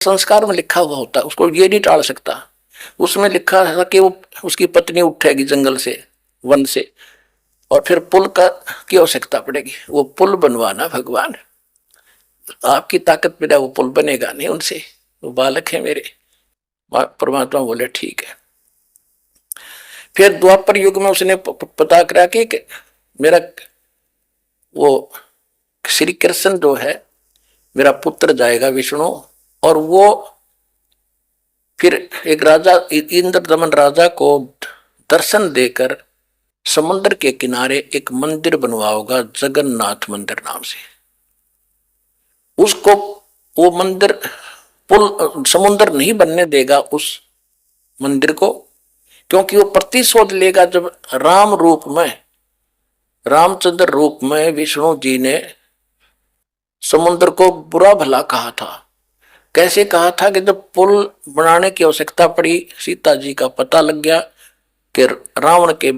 संस्कार में लिखा हुआ होता, उसको ये नहीं टाल सकता। उसमें लिखा था कि वो उसकी पत्नी उठेगी जंगल से, वन से, और फिर पुल का की आवश्यकता पड़ेगी। वो पुल बनवाना भगवान, आपकी ताकत बिना वो पुल बनेगा नहीं उनसे, वो बालक है मेरे। परमात्मा बोले ठीक है। फिर द्वापर युग में उसने पता करा कि मेरा वो श्री कृष्ण जो है मेरा पुत्र जाएगा विष्णु, और वो फिर एक राजा इंद्र दमन राजा को दर्शन देकर समुद्र के किनारे एक मंदिर बनवाओगा जगन्नाथ मंदिर नाम से। उसको वो मंदिर पुल समुद्र नहीं बनने देगा उस मंदिर को, क्योंकि वो प्रतिशोध लेगा जब राम रूप में, रामचंद्र रूप में विष्णु जी ने समुद्र को बुरा भला कहा था। कैसे कहा था कि जब पुल बनाने की आवश्यकता पड़ी, सीता जी का पता लग गया कि रावण के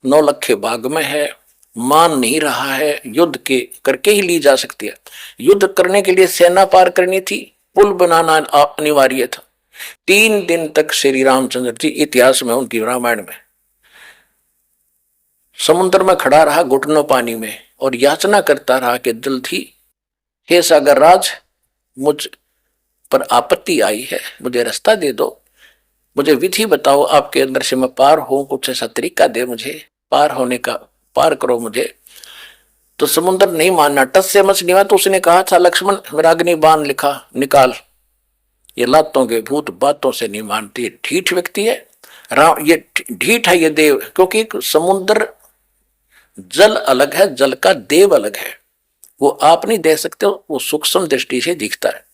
9 लखे बाग में है, मान नहीं रहा है, युद्ध के करके ही ली जा सकती है। युद्ध करने के लिए सेना पार करनी थी, पुल बनाना अनिवार्य था। 3 दिन तक श्री रामचंद्र जी इतिहास में उनकी रामायण में समुद्र में खड़ा रहा घुटनों पानी में और याचना करता रहा कि जल्दी हे सागर राज, मुझ पर आपत्ति आई है, मुझे रास्ता दे दो, मुझे विधि बताओ, आपके अंदर से मैं पार हूं, कुछ ऐसा तरीका दे मुझे पार होने का, पार करो मुझे। तो समुद्र नहीं मानना, टस से मच नहीं हुआ। तो उसने कहा था लक्ष्मण मेरा अग्नि बाण लिखा निकाल, ये लातों के भूत बातों से नहीं मानती, ढीठ व्यक्ति है राम, ये ढीठ है ये देव, क्योंकि समुद्र जल अलग है, जल का देव अलग है, वो आप नहीं दे सकते, वो सूक्ष्म दृष्टि से दिखता है।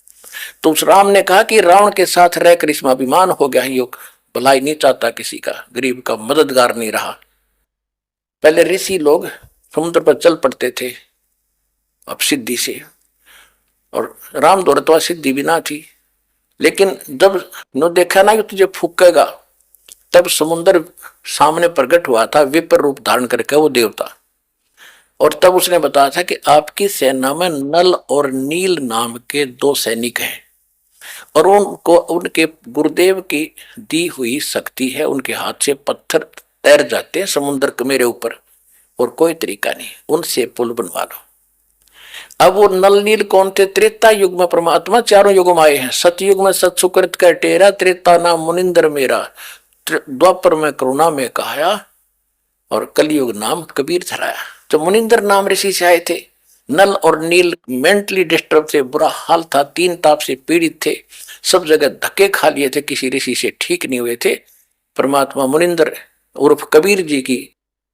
तो उस राम ने कहा कि रावण के साथ रहकर इसमें अभिमान हो गया, योग भलाई नहीं चाहता किसी का, गरीब का मददगार नहीं रहा। पहले ऋषि लोग समुद्र पर चल पड़ते थे अब सिद्धि से, और राम दौड़तवा सिद्धि भी ना थी, लेकिन जब नो देखा ना कि तुझे फूकेगा, तब समुद्र सामने प्रकट हुआ था विपर रूप धारण करके वो देवता। और तब उसने बताया था कि आपकी सेना में नल और नील नाम के 2 सैनिक हैं, और उनको उनके गुरुदेव की दी हुई शक्ति है, उनके हाथ से पत्थर तैर जाते हैं समुद्र के मेरे ऊपर, और कोई तरीका नहीं, उनसे पुल बनवा लो। अब वो नल नील कौन थे? त्रेता युग में परमात्मा 4 युगों में आए हैं। सतयुग में सत सुकृत का टेरा, त्रेता नाम मुनिंदर मेरा, द्वापर में करुणा में कहाया, और कलयुग नाम कबीर धराया। जो मुनिंदर नाम ऋषि से आए थे, नल और नील मेंटली डिस्टर्ब थे, बुरा हाल था, 3 ताप से पीड़ित थे, सब जगह धक्के खा लिए थे, किसी ऋषि से ठीक नहीं हुए थे। परमात्मा मुनिंदर उर्फ कबीर जी की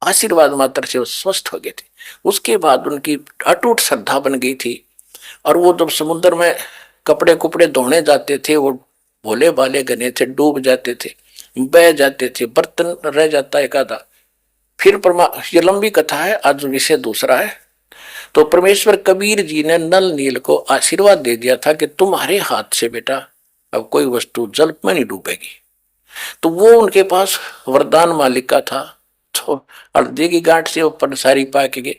आशीर्वाद मात्र से वो स्वस्थ हो गए थे। उसके बाद उनकी अटूट श्रद्धा बन गई थी, और वो जब समुद्र में कपड़े कुपड़े धोने जाते थे, वो भोले भाले गने थे, डूब जाते थे, बह जाते थे, बर्तन रह जाता एक आधा। फिर ये लंबी कथा है, आज विषय दूसरा है। तो परमेश्वर कबीर जी ने नल नील को आशीर्वाद दे दिया था कि तुम्हारे हाथ से बेटा अब कोई वस्तु जल में नहीं डूबेगी। तो वो उनके पास वरदान मालिक का था, तो हल्दी की गांठ से ऊपर सारी पाक गए।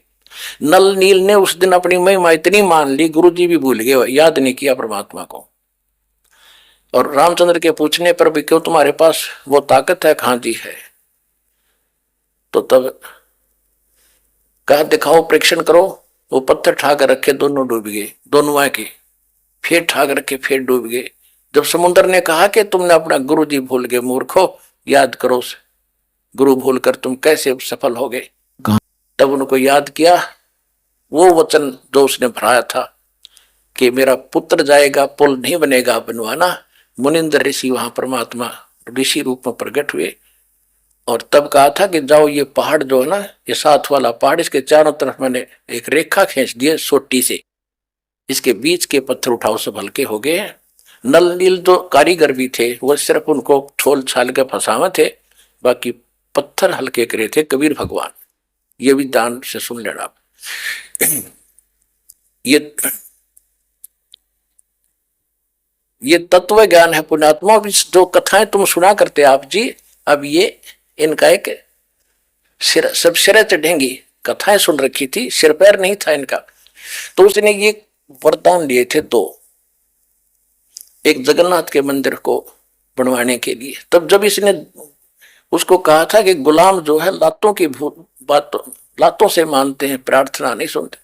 नल नील ने उस दिन अपनी महिमा इतनी मान ली, गुरु जी भी भूल गए, याद नहीं किया परमात्मा को। और रामचंद्र के पूछने पर भी क्यों तुम्हारे पास वो ताकत है? कहां जी है। तो तब कहा दिखाओ, परीक्षण करो। वो पत्थर ठाकर रखे, दोनों डूब गए, दोनों आके फिर ठाक रखे, फिर डूब गए। जब समुद्र ने कहा कि तुमने अपना गुरु जी भूल गए, मूर्खो, याद करो उसे, गुरु भूलकर तुम कैसे सफल हो गए। तब उनको याद किया वो वचन जो उसने भराया था कि मेरा पुत्र जाएगा, पुल नहीं बनेगा बनवाना। मुनिंदर ऋषि वहां परमात्मा ऋषि रूप में प्रकट हुए, और तब कहा था कि जाओ ये पहाड़ जो है ना, ये 7 वाला पहाड़, इसके चारों तरफ मैंने एक रेखा खींच दी है सोटी से, इसके बीच के पत्थर उठाओ, सब हल्के हो गए हैं। नल नील जो कारीगर भी थे, वो सिर्फ उनको छोल छाल के फंसावे थे, बाकी पत्थर हल्के करे थे कबीर भगवान। ये भी ध्यान से सुन लेना आप। ये तत्व ज्ञान है पुण्यात्मा। जो कथाएं तुम सुना करते आप जी, अब ये इनका एक सब सिर चढ़ेंगी। कथाएं सुन रखी थी, सिर पैर नहीं था इनका। तो उसने ये वरदान लिए थे 2, एक जगन्नाथ के मंदिर को बनवाने के लिए। तब जब इसने उसको कहा था कि गुलाम जो है लातों की बातों लातों से मानते हैं, प्रार्थना नहीं सुनते,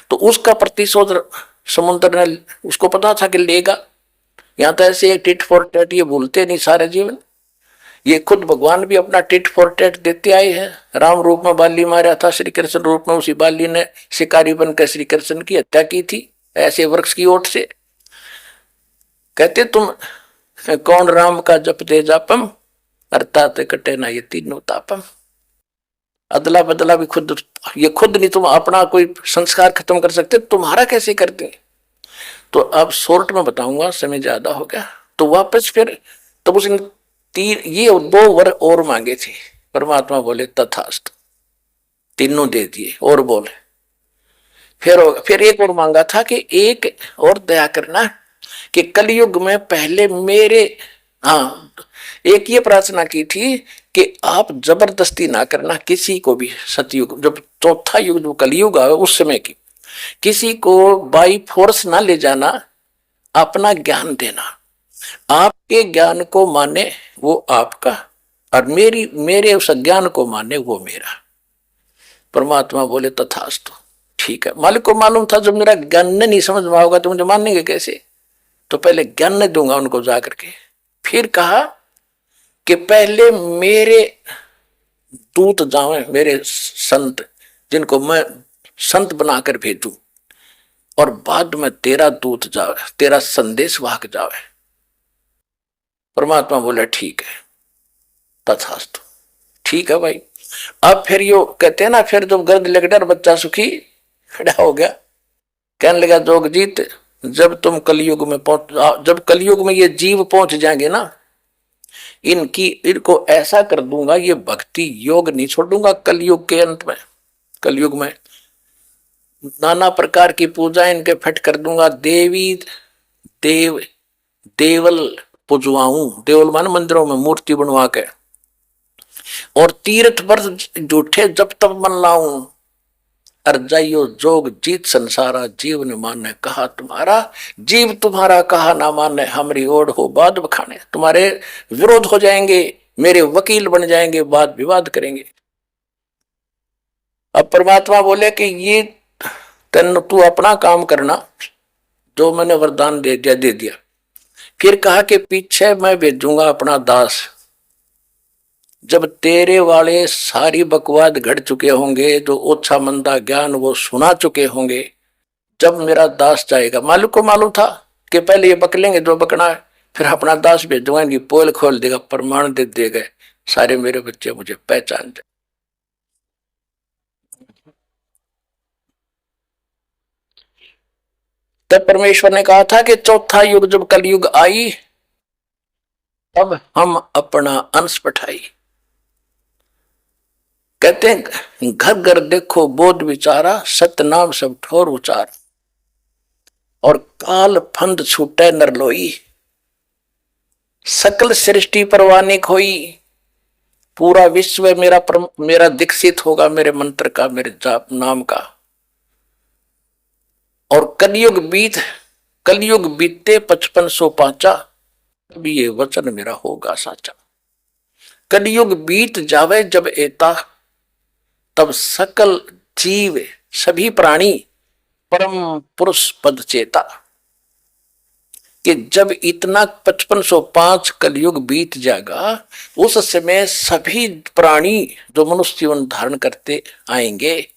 तो उसका प्रतिशोध समुद्र ने, उसको पता था कि लेगा। यहाँ तो ऐसे टिट फॉर टैट ये भूलते नहीं सारे जीवन। ये खुद भगवान भी अपना टिट फॉर टैट देते आए हैं। राम रूप में बाली मारा था, श्री कृष्ण रूप में उसी बाली ने शिकारी बनकर श्री कृष्ण की हत्या की थी, ऐसे वृक्ष की ओट से। कहते तुम कौन राम का जप दे जापम, अर्थात कटे ना ये तीनों तापम। अदला बदला भी खुद, ये खुद नहीं तुम अपना कोई संस्कार खत्म कर सकते, तुम्हारा कैसे करते। तो अब शॉर्ट में बताऊंगा, समय ज्यादा हो गया। तो वापस फिर तब उसने तीन ये 2 वर और मांगे थे। परमात्मा बोले तथास्तु, तीनों दे दिए। और बोले फिर एक और मांगा था कि एक और दया करना कि कलयुग में पहले मेरे, हाँ एक ये प्रार्थना की थी कि आप जबरदस्ती ना करना किसी को भी। सतयुग जब चौथा युग जो कलयुग आवे उस समय की, किसी को बाई फोर्स ना ले जाना, अपना ज्ञान देना। आपके ज्ञान को माने वो आपका, और मेरे उस ज्ञान को माने वो मेरा। परमात्मा बोले तथास्तु, ठीक है। मालिक को मालूम था जब मेरा ज्ञान नहीं समझ में आओगा तो मुझे मानेंगे कैसे, तो पहले ज्ञान नहीं दूंगा उनको जाकर के। फिर कहा कि पहले मेरे दूत जावे, मेरे संत जिनको मैं संत बनाकर भेजू, और बाद में तेरा दूत जावे, तेरा संदेश वाहक जावे। परमात्मा बोले ठीक है तथास्तु, ठीक है भाई। अब फिर यो कहते हैं ना, फिर जब गर्द लग डर बच्चा सुखी खड़ा हो गया, कहने लगा जोगजीत जब तुम कलयुग में जब कलयुग में ये जीव पहुंच जाएंगे ना, इनको ऐसा कर दूंगा, ये भक्ति योग नहीं छोड़ूंगा। कलयुग के अंत में, कलयुग में नाना प्रकार की पूजा इनके फट कर दूंगा। देवी देव देवल पुजवाऊं, देवल मान मंदिरों में मूर्ति बनवा के, और तीर्थ पर झूठे जब तब मन लाऊं। अर जाइयो जोग जीत संसारा, जीव ने माने कहा तुम्हारा, जीव तुम्हारा कहा ना माने, हमारी ओर हो बाद बखाने। तुम्हारे विरोध हो जाएंगे, मेरे वकील बन जाएंगे, वाद विवाद करेंगे। अब परमात्मा बोले कि ये तेन तू अपना काम करना, जो मैंने वरदान दे दिया दे दिया। फिर कहा कि पीछे मैं भेजूंगा अपना दास, जब तेरे वाले सारी बकवाद घट चुके होंगे, जो ओछा मंदा ज्ञान वो सुना चुके होंगे, जब मेरा दास जाएगा। मालिक को मालूम था कि पहले ये बक लेंगे जो बकना है, फिर अपना दास भेजूंगा, इनकी पोल खोल देगा, प्रमाण दे देगा, सारे मेरे बच्चे मुझे पहचान दे। तब परमेश्वर ने कहा था कि चौथा युग जब कलयुग आई, तब हम अपना अंश पठाई। कहते हैं घर घर देखो बोध विचारा, सत्य नाम सब ठोर उचार, और काल फंद छूटे नरलोई, सकल सृष्टि परवाने खोई। पूरा विश्व मेरा दीक्षित होगा, मेरे मंत्र का, मेरे जाप नाम का। और कलयुग बीते 5505, तब ये वचन मेरा होगा साचा। कलयुग बीत जावे जब एता, तब सकल जीव सभी प्राणी परम पुरुष पद चेता। कि जब इतना 5505 कलयुग बीत जाएगा, उस समय सभी प्राणी जो मनुष्य जीवन धारण करते आएंगे,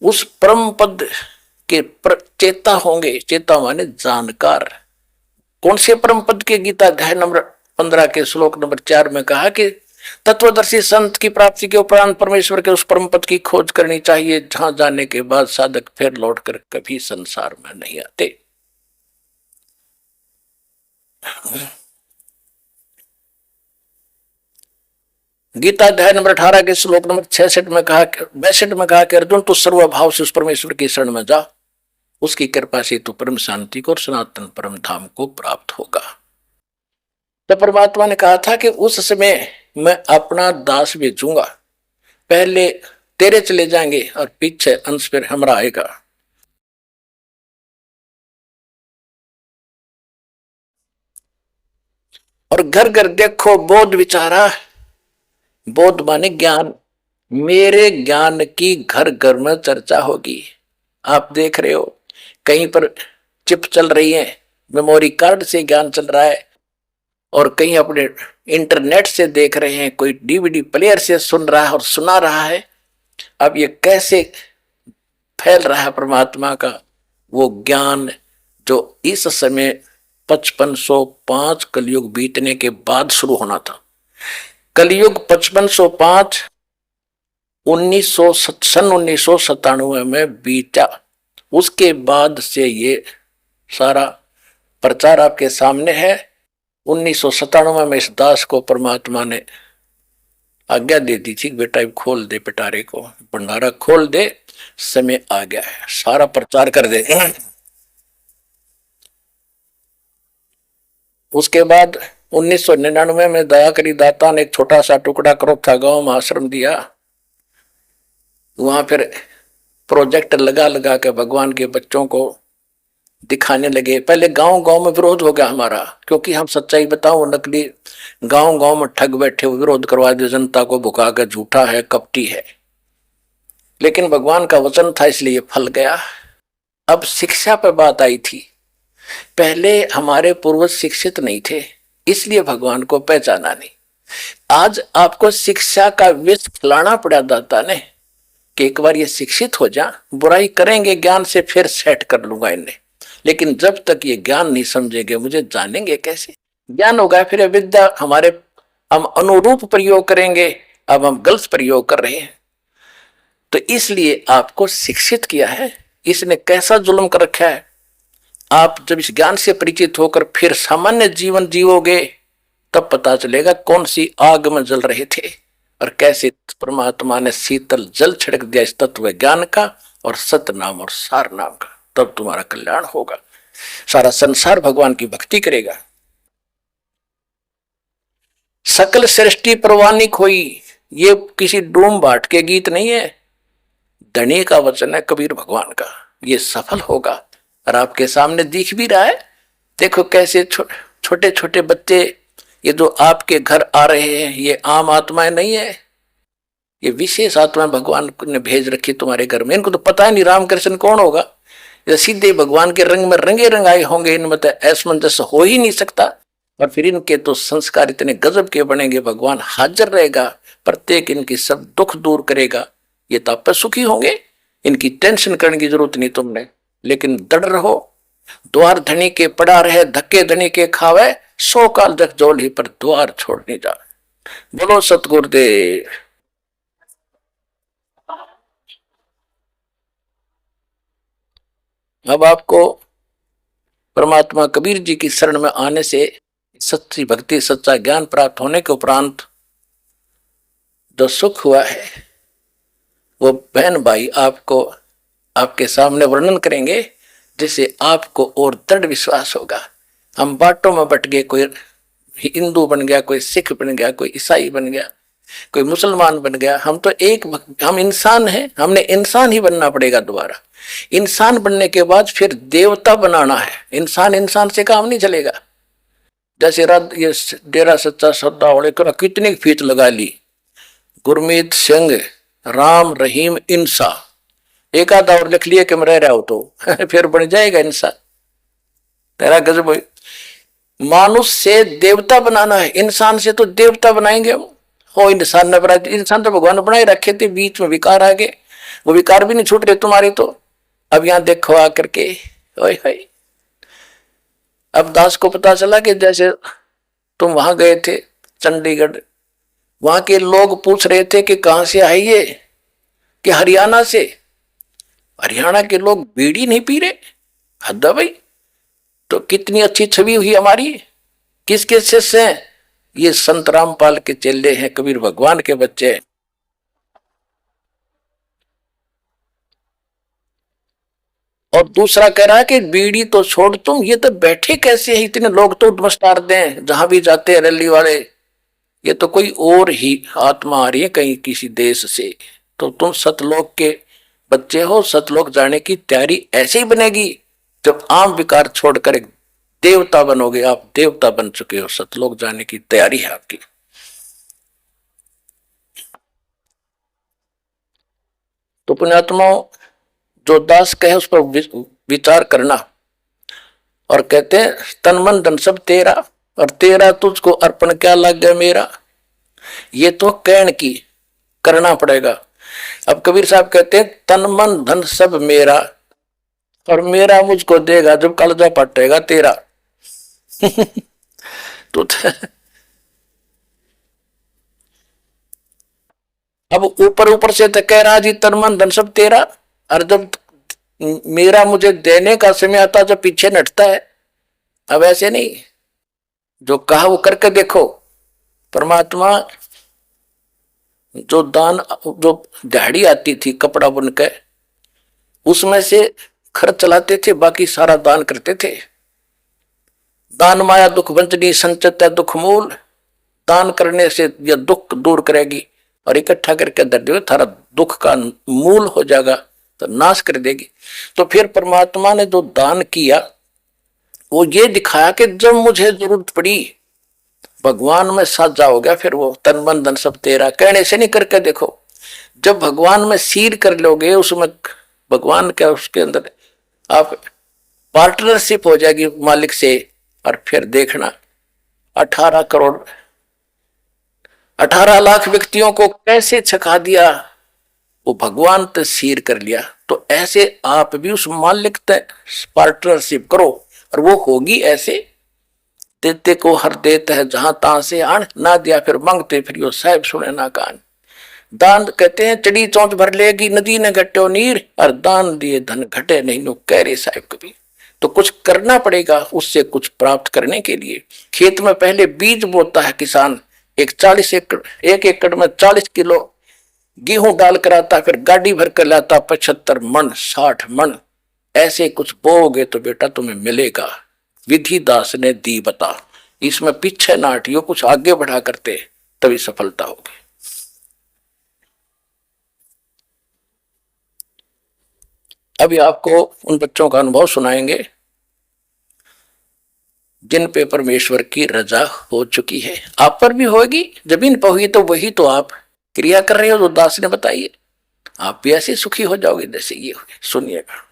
उस परम पद के चेता होंगे। चेता माने जानकार। कौन से परम पद के? गीता अध्याय नंबर 15 के श्लोक नंबर 4 में कहा कि तत्वदर्शी संत की प्राप्ति के उपरांत परमेश्वर के उस परम पद की खोज करनी चाहिए, जहां जाने के बाद साधक फिर लौटकर कभी संसार में नहीं आते। गीता अध्याय नंबर 18 के श्लोक नंबर 66 में कहा, 62 में कहा कि अर्जुन तू सर्वभाव से उस परमेश्वर की शरण में जा, उसकी कृपा से तू परम शांति को और सनातन परम धाम को प्राप्त होगा। तो परमात्मा ने कहा था कि उस समय मैं अपना दास भेजूंगा, पहले तेरे चले जाएंगे और पीछे अंश फिर हमारा आएगा। और घर घर देखो बोध विचारा, बोध माने ज्ञान, मेरे ज्ञान की घर घर में चर्चा होगी। आप देख रहे हो कहीं पर चिप चल रही है, मेमोरी कार्ड से ज्ञान चल रहा है, और कहीं अपने इंटरनेट से देख रहे हैं, कोई डीवीडी प्लेयर से सुन रहा है और सुना रहा है। अब ये कैसे फैल रहा है परमात्मा का वो ज्ञान, जो इस समय 5505 कलयुग बीतने के बाद शुरू होना था। कलयुग 5505 सन 1997 में बीता, उसके बाद से ये सारा प्रचार आपके सामने है। 1997 में इस दास को परमात्मा ने आज्ञा दे दी थी, बेटा खोल दे, पिटारे को भंडारा खोल दे, समय आ गया है, सारा प्रचार कर दे। उसके बाद 1999 में दया करी दाता ने एक छोटा सा टुकड़ा करोथा गांव में आश्रम दिया। वहां फिर प्रोजेक्ट लगा लगा के भगवान के बच्चों को दिखाने लगे। पहले गांव गांव में विरोध हो गया हमारा, क्योंकि हम सच्चाई बताओ, नकली गांव गांव में ठग बैठे विरोध करवा दे, जनता को भुका कर, झूठा है, कपटी है। लेकिन भगवान का वचन था, इसलिए फल गया। अब शिक्षा पर बात आई थी। पहले हमारे पूर्वज शिक्षित नहीं थे, इसलिए भगवान को पहचाना नहीं। आज आपको शिक्षा का विष खिलाना पड़ा दाता ने कि एक बार ये शिक्षित हो जा, बुराई करेंगे ज्ञान से, फिर सेट कर लूंगा इन्हें। लेकिन जब तक ये ज्ञान नहीं समझेंगे, मुझे जानेंगे कैसे? ज्ञान होगा फिर विद्या हमारे, हम अनुरूप प्रयोग करेंगे। अब हम गलत प्रयोग कर रहे हैं। तो इसलिए आपको शिक्षित किया है। इसने कैसा जुल्म कर रखा है। आप जब इस ज्ञान से परिचित होकर फिर सामान्य जीवन जीवोगे, तब पता चलेगा कौन सी आग में जल रहे थे और कैसे परमात्मा ने शीतल जल छिड़क दिया इस तत्व ज्ञान का और सत्य नाम और सार नाम का। तब तुम्हारा कल्याण होगा, सारा संसार भगवान की भक्ति करेगा। सकल सृष्टि परवानिक हुई, ये किसी डूम बाट के गीत नहीं है, धनी का वचन है कबीर भगवान का। ये सफल होगा और आपके सामने दिख भी रहा है। देखो कैसे छोटे छोटे बच्चे, ये जो आपके घर आ रहे हैं, ये आम आत्माएं नहीं है, ये विशेष आत्मा भगवान ने भेज रखी तुम्हारे घर में। इनको तो पता ही नहीं रामकृष्ण कौन होगा, ये सीधे भगवान के रंग में रंगे रंग आए होंगे। इनमें तो असमंजस हो ही नहीं सकता। और फिर इनके तो संस्कार इतने गजब के बनेंगे, भगवान हाजिर रहेगा, प्रत्येक इनकी सब दुख दूर करेगा। ये तो आप सुखी होंगे, इनकी टेंशन करने की जरूरत नहीं तुमने। लेकिन दृढ़ रहो, द्वार धनी के पड़ा रहे, धक्के धनी के खावे, 100 काल तक जोली पर द्वार छोड़ने जा। बोलो सतगुरुदेव। अब आपको परमात्मा कबीर जी की शरण में आने से सच्ची भक्ति, सच्चा ज्ञान प्राप्त होने के उपरांत जो सुख हुआ है, वो बहन भाई आपको आपके सामने वर्णन करेंगे, जिससे आपको और दृढ़ विश्वास होगा। हम बाटों में बट गए, कोई हिंदू बन गया, कोई सिख बन गया, कोई ईसाई बन गया, कोई मुसलमान बन गया। हम तो एक, हम इंसान हैं, हमने इंसान ही बनना पड़ेगा दोबारा। इंसान बनने के बाद फिर देवता बनाना है। इंसान इंसान से काम नहीं चलेगा। जैसे ये डेरा सच्चा सौदा वाले कितनी फीस लगा ली, गुरमीत सिंह, राम रहीम इंसा, एक आधा और लिख लिए कि मैं रह रहा हूं तो फिर बन जाएगा इंसान। तेरा गजब। मानुष से देवता बनाना है, इंसान से तो देवता बनाएंगे हम। हो इंसान ने बना, इंसान तो भगवान बनाए रखे थे, बीच में विकार आ गए, वो विकार भी नहीं छूट रहे तुम्हारे तो। अब यहां देखो आकर के, ओए होए। अब दास को पता चला कि जैसे तुम वहां गए थे चंडीगढ़, वहां के लोग पूछ रहे थे कि कहां से आई ये, कि हरियाणा से। हरियाणा के लोग बीड़ी नहीं पी रहे, हद है भाई। तो कितनी अच्छी छवि हुई हमारी। किसके शिष्य हैं? ये संत रामपाल के चेले हैं, कबीर भगवान के बच्चे हैं। और दूसरा कह रहा है कि बीड़ी तो छोड़ तुम, ये तो बैठे कैसे है, इतने लोग तो नमस्कार दें जहां भी जाते हैं रैली वाले। ये तो कोई और ही आत्मा आ रही है कहीं किसी देश से। तो तुम सतलोक के बच्चे हो, सतलोक जाने की तैयारी ऐसे ही बनेगी जब आम विकार छोड़कर देवता बनोगे, आप देवता बन चुके हो, सतलोक जाने की तैयारी है आपकी। तो पुण्यात्माओं, जो दास कहे उस पर विचार करना, और कहते हैं तन मन धन सब तेरा, और तेरा तुझको अर्पण क्या लग गया मेरा। ये तो कहन की, करना पड़ेगा। अब कबीर साहब कहते हैं तन मन धन सब मेरा, और मेरा मुझको देगा जब कलजा पटेगा तेरा। तो अब ऊपर ऊपर से तो कह रहा जी तन मन धन सब तेरा, और जब मेरा मुझे देने का समय आता जब पीछे नटता है। अब ऐसे नहीं, जो कहा वो करके देखो। परमात्मा जो दान, जो दिहाड़ी आती थी कपड़ा बुन के, उसमें से खर्च चलाते थे, बाकी सारा दान करते थे। दान माया दुख वंचनी संचत दुख मूल, दान करने से यह दुख दूर करेगी, और इकट्ठा करके दर दो थारा दुख का मूल हो जाएगा, तो नाश कर देगी। तो फिर परमात्मा ने जो दान किया वो ये दिखाया कि जब मुझे जरूरत पड़ी भगवान में साझा हो गया। फिर वो तन मन धन सब तेरा कहने से नहीं, करके देखो। जब भगवान में सीर कर लोगे, उसमें भगवान का उसके अंदर आप पार्टनरशिप हो जाएगी मालिक से, और फिर देखना 18 करोड़ 18 लाख व्यक्तियों को कैसे छका दिया, वो भगवान ते सीर कर लिया। तो ऐसे आप भी उस मालिक ते पार्टनरशिप करो, और वो होगी ऐसे। देते को हर देता है जहां तहां से आन, ना दिया फिर मांगते फिर यो साहब सुने ना कान। दान कहते हैं चढ़ी चौंच भर लेगी नदी ने घट्यो नीर, और दान दिए धन घटे नहीं नो कह रहे साहब कभी। तो कुछ करना पड़ेगा उससे कुछ प्राप्त करने के लिए। खेत में पहले बीज बोता है किसान, एक 40 एकड़, 1 एकड़ में 40 किलो गेहूं डाल कर आता, फिर गाड़ी भर कर लाता 75 मन 60 मन। ऐसे कुछ बोओगे तो बेटा तुम्हें मिलेगा। विधि दास ने दी बता, इसमें पीछे ना हटियो, कुछ आगे बढ़ा करते तभी सफलता होगी। अभी आपको उन बच्चों का अनुभव सुनाएंगे जिन पे परमेश्वर की रजा हो चुकी है। आप पर भी होगी, जमीन पर हुई तो वही तो आप क्रिया कर रहे हो जो दास ने बताई है। आप भी ऐसे सुखी हो जाओगे जैसे ये हुए। सुनिएगा।